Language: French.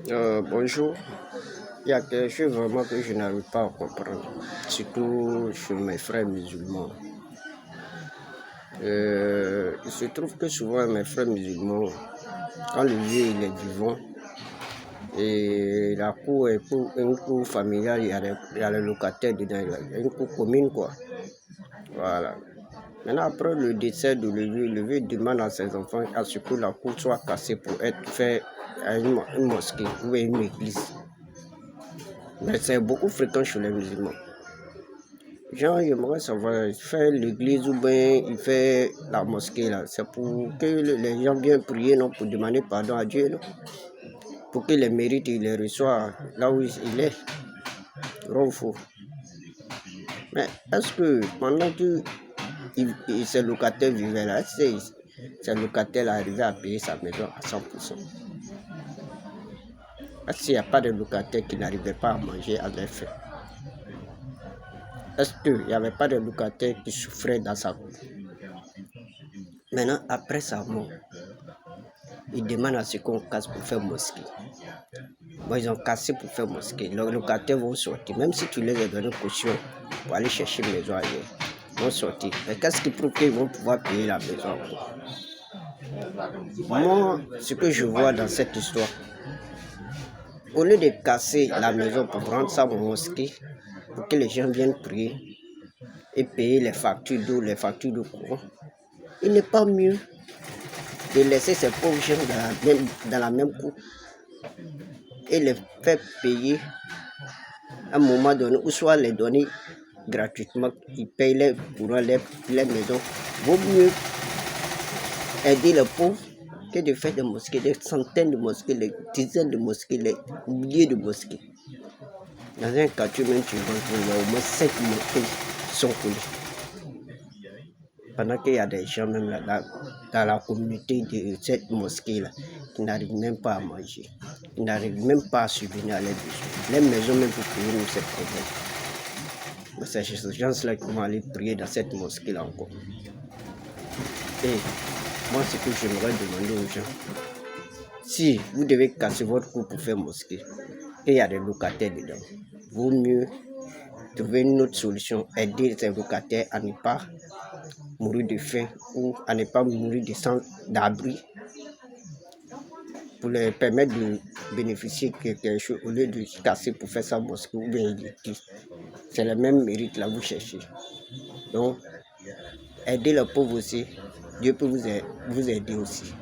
Bonjour. Il y a quelque chose vraiment que je n'arrive pas à comprendre, surtout chez mes frères musulmans. Il se trouve que souvent mes frères musulmans, quand le vieux il est vivant, et la cour est pour une cour familiale, il y a les locataires dedans, il y a une cour commune quoi. Voilà. Maintenant, après le décès de le vieux demande à ses enfants à ce que la cour soit cassée pour être fait à une mosquée ou à une église. Mais c'est beaucoup fréquent chez les musulmans. Genre, j'aimerais savoir, il fait l'église ou bien il fait la mosquée là. C'est pour que les gens viennent prier, non, pour demander pardon à Dieu, non. Pour que les mérites, il les reçoit là où il est. Gros faux. Mais est-ce que pendant que ces locataires vivaient là, ces locataires arrivaient à payer sa maison à 100%? Est-ce qu'il n'y a pas de locataires qui n'arrivaient pas à manger à leur faim? Est-ce qu'il n'y avait pas de locataires qui souffraient dans sa cour? Maintenant, après sa mort, ils demandent à ce qu'on casse pour faire mosquée. Bon, ils ont cassé pour faire mosquée. Les locataires vont sortir. Même si tu les as donné caution pour aller chercher une maison ailleurs, ils vont sortir. Mais qu'est-ce qui prouve qu'ils vont pouvoir payer la maison? Moi, ce que je vois dans cette histoire, au lieu de casser la maison pour rendre ça mosquée, pour que les gens viennent prier et payer les factures d'eau, les factures de courant, il n'est pas mieux de laisser ces pauvres gens dans la même cour et les faire payer à un moment donné, ou soit les donner gratuitement, ils payent les courants, les maisons. Vaut mieux aider les pauvres que de faire des mosquées, des centaines de mosquées, des dizaines de mosquées, des milliers de mosquées. Dans un quartier même, tu rentres, il y a au moins 5 mosquées qui sont collées. Pendant qu'il y a des gens même là, dans la communauté de cette mosquée-là qui n'arrivent même pas à manger, qui n'arrivent même pas à subvenir à leurs besoins. Les maisons même pour payer nous ces problèmes. C'est ces gens-là qui vont aller prier dans cette mosquée-là encore. Et moi, ce que j'aimerais demander aux gens, si vous devez casser votre cour pour faire mosquée, et il y a des locataires dedans, vaut mieux trouver une autre solution, aider ces locataires à ne pas mourir de faim ou à ne pas mourir de sans d'abri, pour les permettre de bénéficier de quelque chose au lieu de casser pour faire sa mosquée ou bien l'église. C'est le même mérite là vous cherchez. Donc, aider les pauvres aussi, Dieu peut vous aider aussi.